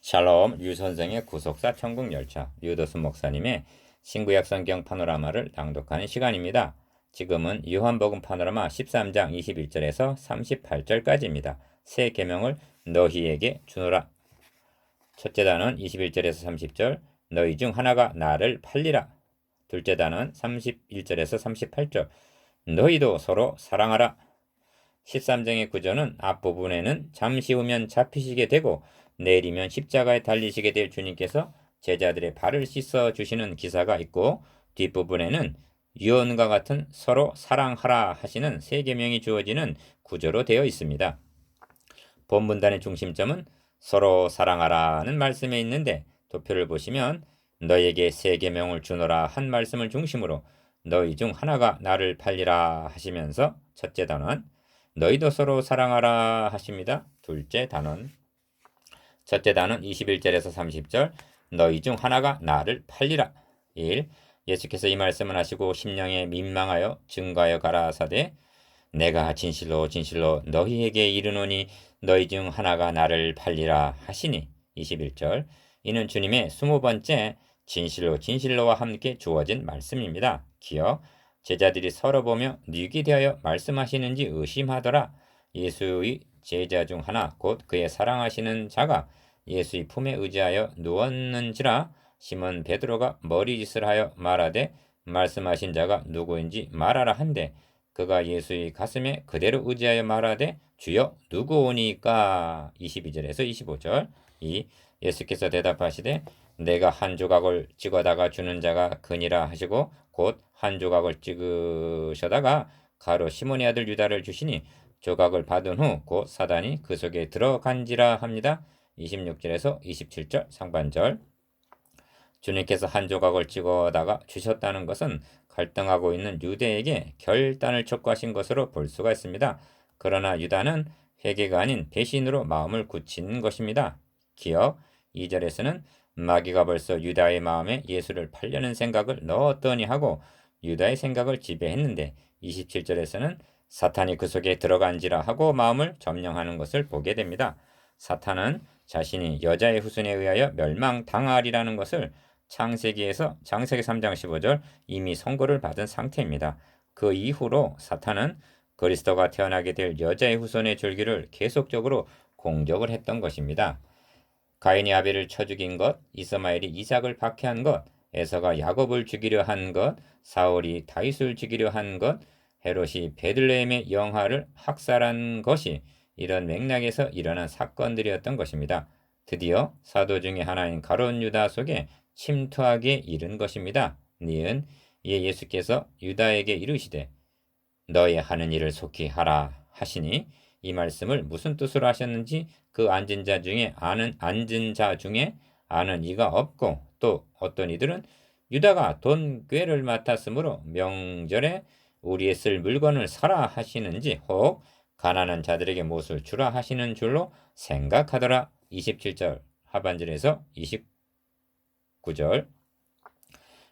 샬롬 류 선생의 구속사 천국열차 류도순 목사님의 신구약 성경 파노라마를 낭독하는 시간입니다. 지금은 요한복음 파노라마 13장 21절에서 38절까지입니다. 새 계명을 너희에게 주노라. 첫째 단은 21절에서 30절 너희 중 하나가 나를 팔리라. 둘째 단은 31절에서 38절 너희도 서로 사랑하라. 13장의 구조는 앞부분에는 잠시 후면 잡히시게 되고 내일이면 십자가에 달리시게 될 주님께서 제자들의 발을 씻어 주시는 기사가 있고, 뒷부분에는 유언과 같은 서로 사랑하라 하시는 세 계명이 주어지는 구조로 되어 있습니다. 본문단의 중심점은 서로 사랑하라는 말씀에 있는데, 도표를 보시면 너에게 세 계명을 주노라 한 말씀을 중심으로 너희 중 하나가 나를 팔리라 하시면서 첫째 단원 너희도 서로 사랑하라 하십니다. 둘째 단원 첫째 단원 21절에서 30절 너희 중 하나가 나를 팔리라. 1. 예수께서 이 말씀을 하시고 심령에 민망하여 증거하여 가라사대 내가 진실로 진실로 너희에게 이르노니 너희 중 하나가 나를 팔리라 하시니. 21절 이는 주님의 20번째 진실로 진실로와 함께 주어진 말씀입니다. 기억 제자들이 서로 보며 뉘기 대하여 말씀하시는지 의심하더라. 예수의 제자 중 하나 곧 그의 사랑하시는 자가 예수의 품에 의지하여 누웠는지라. 시몬 베드로가 머리짓을 하여 말하되 말씀하신 자가 누구인지 말하라 한데 그가 예수의 가슴에 그대로 의지하여 말하되 주여 누구오니까. 22절에서 25절 예수께서 대답하시되 내가 한 조각을 찍어다가 주는 자가 그니라 하시고 곧 한 조각을 찍으셔다가 가로 시몬의 아들 유다를 주시니 조각을 받은 후 곧 사단이 그 속에 들어간지라 합니다. 26절에서 27절 상반절 주님께서 한 조각을 찍어다가 주셨다는 것은 갈등하고 있는 유대에게 결단을 촉구하신 것으로 볼 수가 있습니다. 그러나 유다는 회개가 아닌 배신으로 마음을 굳힌 것입니다. 기억 2절에서는 마귀가 벌써 유다의 마음에 예수를 팔려는 생각을 넣었더니 하고 유다의 생각을 지배했는데 27절에서는 사탄이 그 속에 들어간지라 하고 마음을 점령하는 것을 보게 됩니다. 사탄은 자신이 여자의 후손에 의하여 멸망당하리라는 것을 창세기에서 창세기 3장 15절 이미 선고를 받은 상태입니다. 그 이후로 사탄은 그리스도가 태어나게 될 여자의 후손의 줄기를 계속적으로 공격을 했던 것입니다. 가인이 아벨을 쳐 죽인 것, 이스마엘이 이삭을 박해한 것, 에서가 야곱을 죽이려 한 것, 사울이 다윗을 죽이려 한 것, 헤롯이 베들레헴의 영화를 학살한 것이 이런 맥락에서 일어난 사건들이었던 것입니다. 드디어 사도 중에 하나인 가룟 유다 속에 침투하게 이른 것입니다. 니은 이에 예수께서 유다에게 이르시되 너의 하는 일을 속히 하라 하시니 이 말씀을 무슨 뜻으로 하셨는지 그 앉은 자 중에 아는 이가 없고 또 어떤 이들은 유다가 돈 꾀를 맡았으므로 명절에 우리의 쓸 물건을 사라 하시는지 혹 가난한 자들에게 무엇을 주라 하시는 줄로 생각하더라. 27절 하반절에서 29절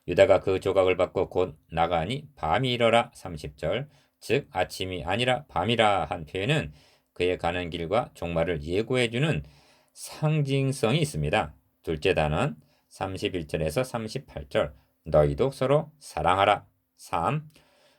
유다가 그 조각을 받고 곧 나가니 밤이 일어라. 30절 즉 아침이 아니라 밤이라 한 표현은 그의 가는 길과 종말을 예고해주는 상징성이 있습니다. 둘째 단은 31절에서 38절 너희도 서로 사랑하라. 3.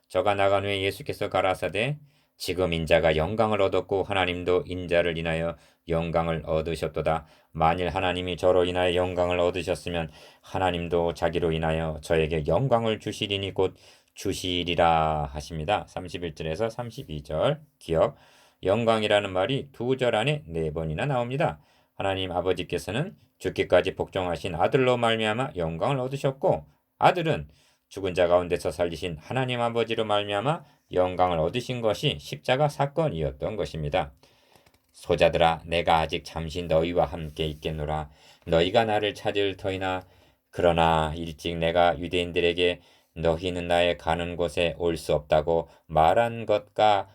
저가 나간 후에 예수께서 가라사대 지금 인자가 영광을 얻었고 하나님도 인자를 인하여 영광을 얻으셨도다. 만일 하나님이 저로 인하여 영광을 얻으셨으면 하나님도 자기로 인하여 저에게 영광을 주시리니 곧 주시리라 하십니다. 31절에서 32절 기억 영광이라는 말이 두 절 안에 4번이나 나옵니다. 하나님 아버지께서는 죽기까지 복종하신 아들로 말미암아 영광을 얻으셨고 아들은 죽은 자 가운데서 살리신 하나님 아버지로 말미암아 영광을 얻으신 것이 십자가 사건이었던 것입니다. 소자들아 내가 아직 잠시 너희와 함께 있겠노라. 너희가 나를 찾을 터이나 그러나 일찍 내가 유대인들에게 너희는 나의 가는 곳에 올 수 없다고 말한 것과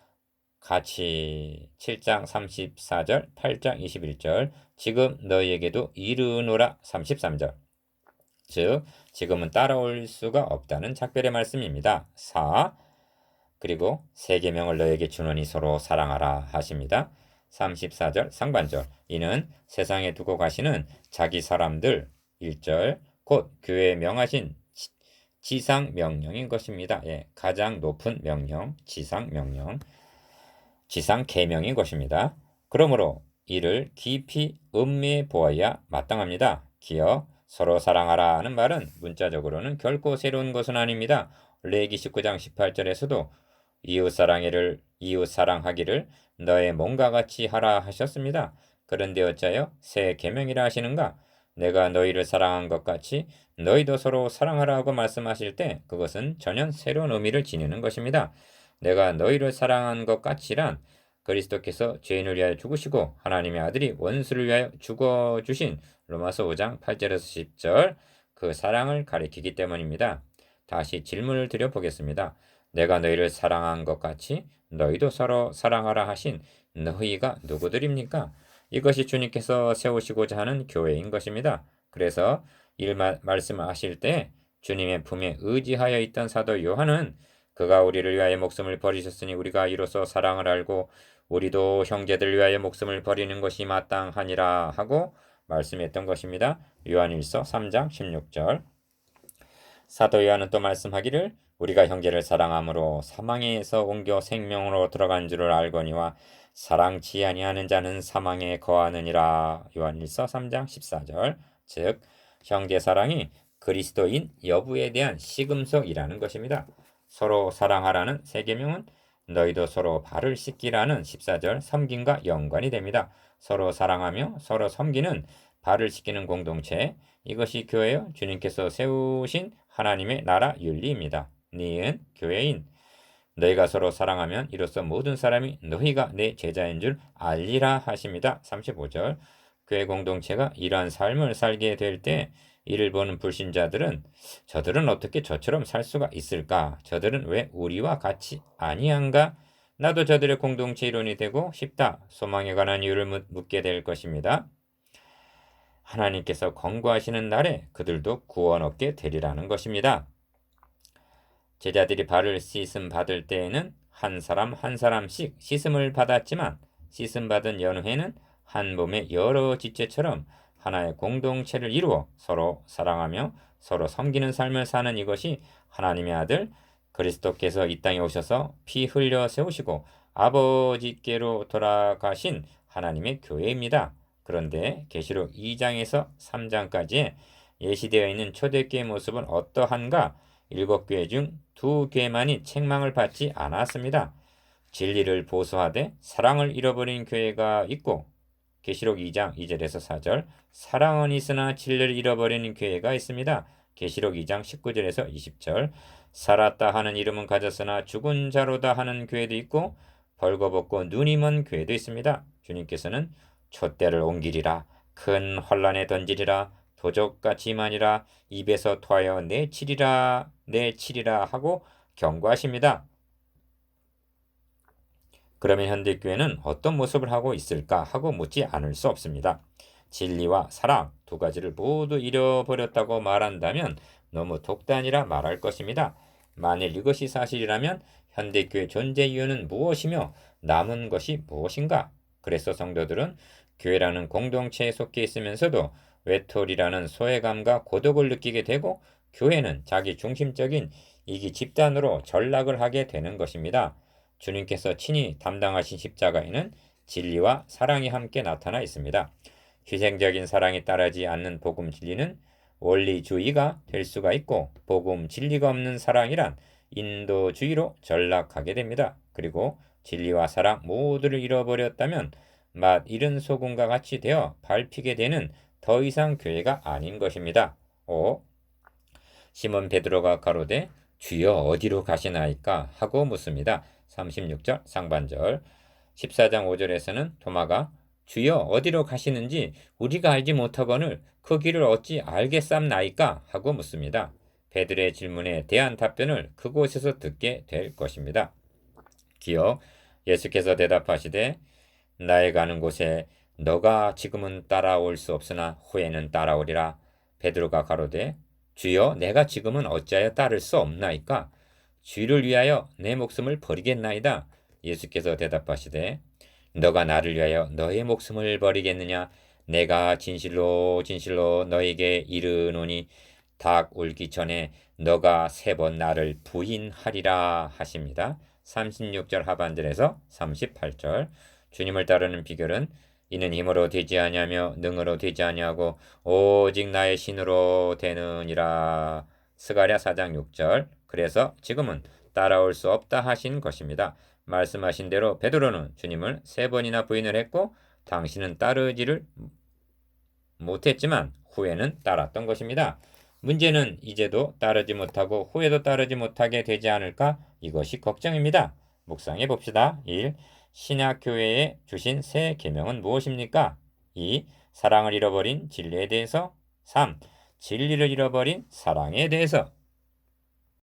같이 7장 34절 8장 21절 지금 너희에게도 이르노라. 33절 즉 지금은 따라올 수가 없다는 작별의 말씀입니다. 4. 그리고 세 계명을 너에게 주노니 서로 사랑하라 하십니다. 34절 상반절. 이는 세상에 두고 가시는 자기 사람들 1절 곧 교회에 명하신 지상 명령인 것입니다. 예, 가장 높은 명령, 지상 명령, 지상 계명인 것입니다. 그러므로 이를 깊이 음미해 보아야 마땅합니다. 기어 서로 사랑하라는 말은 문자적으로는 결코 새로운 것은 아닙니다. 레위기 19장 18절에서도 이웃 사랑하기를 너의 몸과 같이 하라 하셨습니다. 그런데 어찌하여 새 계명이라 하시는가? 내가 너희를 사랑한 것 같이 너희도 서로 사랑하라 고 말씀하실 때 그것은 전혀 새로운 의미를 지니는 것입니다. 내가 너희를 사랑한 것 같이란 그리스도께서 죄인을 위하여 죽으시고 하나님의 아들이 원수를 위하여 죽어주신 로마서 5장 8절에서 10절 그 사랑을 가리키기 때문입니다. 다시 질문을 드려보겠습니다. 내가 너희를 사랑한 것 같이 너희도 서로 사랑하라 하신 너희가 누구들입니까? 이것이 주님께서 세우시고자 하는 교회인 것입니다. 그래서 말씀하실 때 주님의 품에 의지하여 있던 사도 요한은 그가 우리를 위하여 목숨을 버리셨으니 우리가 이로써 사랑을 알고 우리도 형제들 위하여 목숨을 버리는 것이 마땅하니라 하고 말씀했던 것입니다. 요한일서 3장 16절. 사도 요한은 또 말씀하기를 우리가 형제를 사랑함으로 사망에서 옮겨 생명으로 들어간 줄을 알거니와 사랑치 아니하는 자는 사망에 거하느니라. 요한일서 3장 14절. 즉 형제 사랑이 그리스도인 여부에 대한 시금석이라는 것입니다. 서로 사랑하라는 세 계명은 너희도 서로 발을 씻기라는 14절 섬김과 연관이 됩니다. 서로 사랑하며 서로 섬기는 발을 씻기는 공동체, 이것이 교회요 주님께서 세우신 하나님의 나라 윤리입니다. 니은 교회인 너희가 서로 사랑하면 이로써 모든 사람이 너희가 내 제자인 줄 알리라 하십니다. 35절. 교회 공동체가 이러한 삶을 살게 될 때 이를 보는 불신자들은 저들은 어떻게 저처럼 살 수가 있을까? 저들은 왜 우리와 같이 아니한가? 나도 저들의 공동체 일원이 되고 싶다. 소망에 관한 이유를 묻게 될 것입니다. 하나님께서 권고하시는 날에 그들도 구원 얻게 되리라는 것입니다. 제자들이 발을 씻음 받을 때에는 한 사람 한 사람씩 씻음을 받았지만 씻음 받은 연후에는 한 몸의 여러 지체처럼 하나의 공동체를 이루어 서로 사랑하며 서로 섬기는 삶을 사는 이것이 하나님의 아들 그리스도께서 이 땅에 오셔서 피 흘려 세우시고 아버지께로 돌아가신 하나님의 교회입니다. 그런데 계시록 2장에서 3장까지의 예시되어 있는 초대교회의 모습은 어떠한가? 7교회 중 2교회만이 책망을 받지 않았습니다. 진리를 보수하되 사랑을 잃어버린 교회가 있고 계시록 2장 2절에서 4절 사랑은 있으나 진리를 잃어버리는 교회가 있습니다. 계시록 2장 19절에서 20절 살았다 하는 이름은 가졌으나 죽은 자로다 하는 교회도 있고 벌거벗고 눈이 먼 교회도 있습니다. 주님께서는 촛대를 옮기리라 큰 환란에 던지리라 도적같이만이라 입에서 토하여 내치리라 하고 경고하십니다. 그러면 현대교회는 어떤 모습을 하고 있을까 하고 묻지 않을 수 없습니다. 진리와 사랑 두 가지를 모두 잃어버렸다고 말한다면 너무 독단이라 말할 것입니다. 만일 이것이 사실이라면 현대교회 존재 이유는 무엇이며 남은 것이 무엇인가? 그래서 성도들은 교회라는 공동체에 속해 있으면서도 외톨이라는 소외감과 고독을 느끼게 되고 교회는 자기 중심적인 이기 집단으로 전락을 하게 되는 것입니다. 주님께서 친히 담당하신 십자가에는 진리와 사랑이 함께 나타나 있습니다. 희생적인 사랑이 따르지 않는 복음 진리는 원리주의가 될 수가 있고 복음 진리가 없는 사랑이란 인도주의로 전락하게 됩니다. 그리고 진리와 사랑 모두를 잃어버렸다면 맛 잃은 소금과 같이 되어 밟히게 되는 더 이상 교회가 아닌 것입니다. 5. 시몬 베드로가 가로되 주여 어디로 가시나이까 하고 묻습니다. 36절 상반절. 14장 5절에서는 도마가 주여 어디로 가시는지 우리가 알지 못하거늘 그 길을 어찌 알겠삼나이까 하고 묻습니다. 베드로의 질문에 대한 답변을 그곳에서 듣게 될 것입니다. 기억 예수께서 대답하시되 나의 가는 곳에 너가 지금은 따라올 수 없으나 후에는 따라오리라. 베드로가 가로되 주여 내가 지금은 어찌하여 따를 수 없나이까? 주를 위하여 내 목숨을 버리겠나이다. 예수께서 대답하시되 너가 나를 위하여 너의 목숨을 버리겠느냐? 내가 진실로 진실로 너에게 이르노니 닭 울기 전에 너가 3번 나를 부인하리라 하십니다. 36절 하반절에서 38절. 주님을 따르는 비결은 이는 힘으로 되지 아니하며 능으로 되지 아니하고 오직 나의 신으로 되느니라. 스가랴 4장 6절. 그래서 지금은 따라올 수 없다 하신 것입니다. 말씀하신 대로 베드로는 주님을 3번이나 부인을 했고 당신은 따르지를 못했지만 후에는 따랐던 것입니다. 문제는 이제도 따르지 못하고 후에도 따르지 못하게 되지 않을까? 이것이 걱정입니다. 묵상해 봅시다. 1. 신약교회에 주신 새 계명은 무엇입니까? 2. 사랑을 잃어버린 진리에 대해서. 3. 진리를 잃어버린 사랑에 대해서.